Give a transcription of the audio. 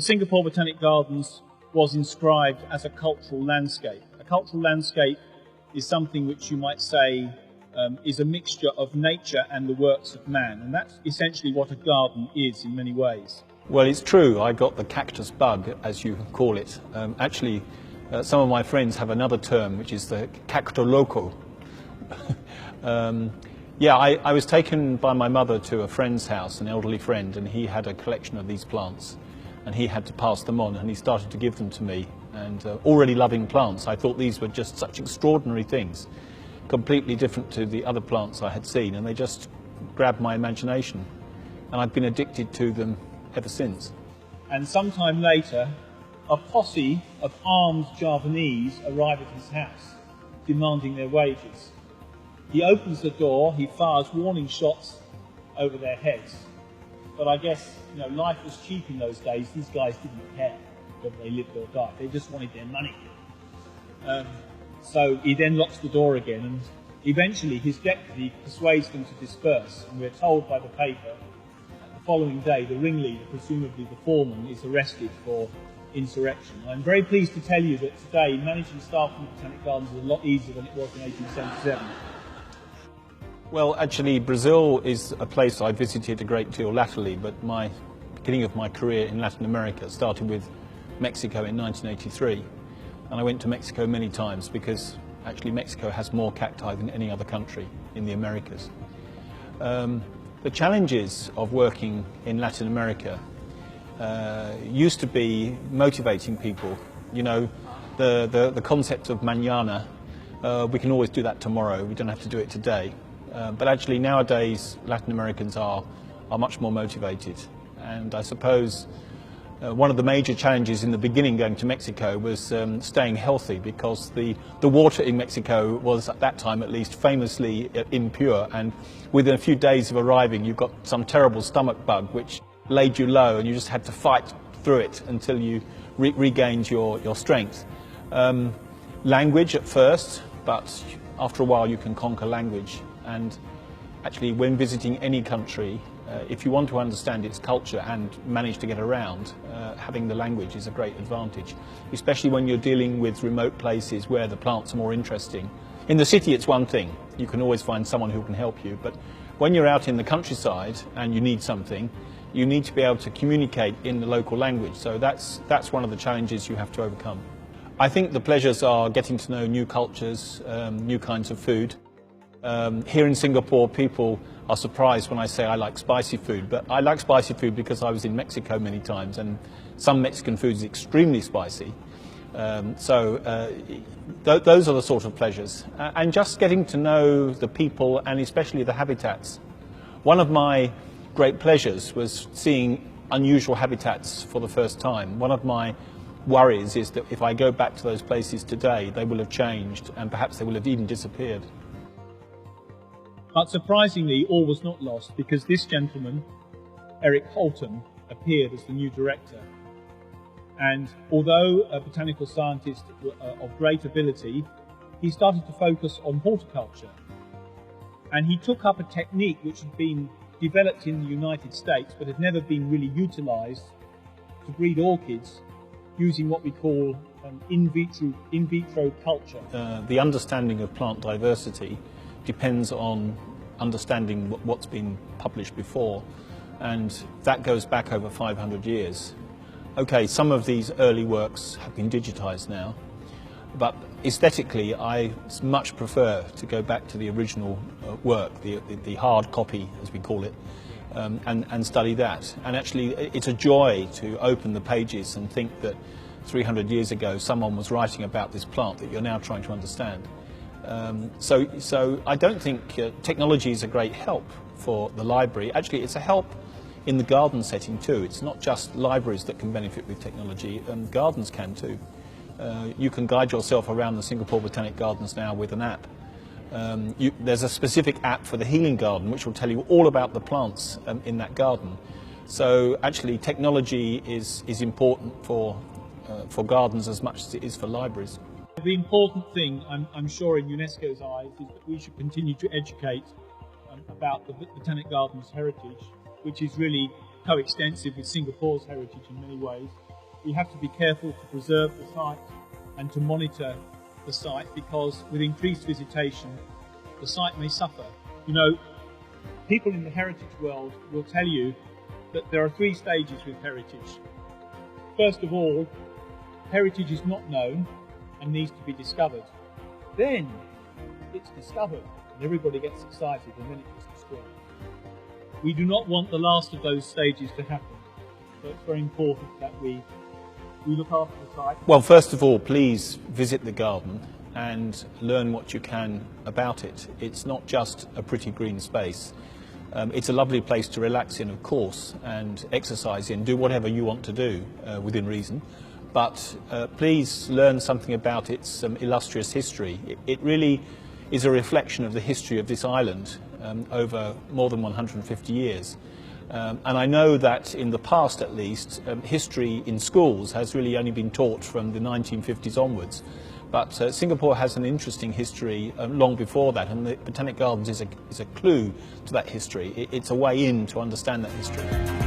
the Singapore Botanic Gardens was inscribed as a cultural landscape. A cultural landscape is something which you might say is a mixture of nature and the works of man, and that's essentially what a garden is in many ways. Well, it's true, I got the cactus bug, as you call it. Actually, some of my friends have another term, which is the cactoloco. Yeah, I was taken by my mother to a friend's house, an elderly friend, and he had a collection of these plants, and he had to pass them on, and he started to give them to me. And already loving plants, I thought these were just such extraordinary things, completely different to the other plants I had seen, and they just grabbed my imagination. And I've been addicted to them ever since. And sometime later, a posse of armed Javanese arrive at his house, demanding their wages. He opens the door, he fires warning shots over their heads. But I guess, life was cheap in those days. These guys didn't care whether they lived or died. They just wanted their money. So he then locks the door again, and eventually his deputy persuades them to disperse. And we're told by the paper that the following day, the ringleader, presumably the foreman, is arrested for insurrection. I'm very pleased to tell you that today managing staff in the Botanic Gardens is a lot easier than it was in 1877. Well, actually, Brazil is a place I visited a great deal latterly, but my beginning of my career in Latin America started with Mexico in 1983. And I went to Mexico many times because actually Mexico has more cacti than any other country in the Americas. The challenges of working in Latin America used to be motivating people. The concept of mañana, we can always do that tomorrow, we don't have to do it today. But actually nowadays Latin Americans are much more motivated, and I suppose one of the major challenges in the beginning going to Mexico was staying healthy, because the water in Mexico was, at that time at least, famously impure, and within a few days of arriving you got some terrible stomach bug which laid you low, and you just had to fight through it until you regained your strength. Language at first, but after a while you can conquer language. And actually, when visiting any country, if you want to understand its culture and manage to get around, having the language is a great advantage, especially when you're dealing with remote places where the plants are more interesting. In the city it's one thing, you can always find someone who can help you, but when you're out in the countryside and you need something, you need to be able to communicate in the local language, so that's one of the challenges you have to overcome. I think the pleasures are getting to know new cultures, new kinds of food. Here in Singapore, people are surprised when I say I like spicy food, but I like spicy food because I was in Mexico many times, and some Mexican food is extremely spicy. Those are the sort of pleasures. And just getting to know the people, and especially the habitats. One of my great pleasures was seeing unusual habitats for the first time. One of my worries is that if I go back to those places today, they will have changed, and perhaps they will have even disappeared. But surprisingly, all was not lost, because this gentleman, Eric Holton, appeared as the new director. And although a botanical scientist of great ability, he started to focus on horticulture. And he took up a technique which had been developed in the United States but had never been really utilized to breed orchids, using what we call in vitro culture. The understanding of plant diversity depends on understanding what's been published before, and that goes back over 500 years. Okay, some of these early works have been digitized now, but aesthetically I much prefer to go back to the original work, the hard copy as we call it, and study that. And actually it's a joy to open the pages and think that 300 years ago someone was writing about this plant that you're now trying to understand. So I don't think technology is a great help for the library. Actually, it's a help in the garden setting too. It's not just libraries that can benefit with technology, gardens can too. You can guide yourself around the Singapore Botanic Gardens now with an app. There's a specific app for the healing garden which will tell you all about the plants in that garden. So actually technology is important for gardens as much as it is for libraries. The important thing, I'm sure in UNESCO's eyes, is that we should continue to educate about the Botanic Gardens heritage, which is really coextensive with Singapore's heritage in many ways. we have to be careful to preserve the site and to monitor the site, because with increased visitation, the site may suffer. You know, people in the heritage world will tell you that there are 3 stages with heritage. First of all, heritage is not known and needs to be discovered. Then it's discovered and everybody gets excited, and then it gets destroyed. We do not want the last of those stages to happen, so it's very important that we look after the site. Well, first of all, please visit the garden and learn what you can about it. It's not just a pretty green space. It's a lovely place to relax in, of course, and exercise in, do whatever you want to do within reason. But please learn something about its illustrious history. It really is a reflection of the history of this island over more than 150 years. And I know that in the past, at least, history in schools has really only been taught from the 1950s onwards. But Singapore has an interesting history long before that, and the Botanic Gardens is a clue to that history. It's a way in to understand that history.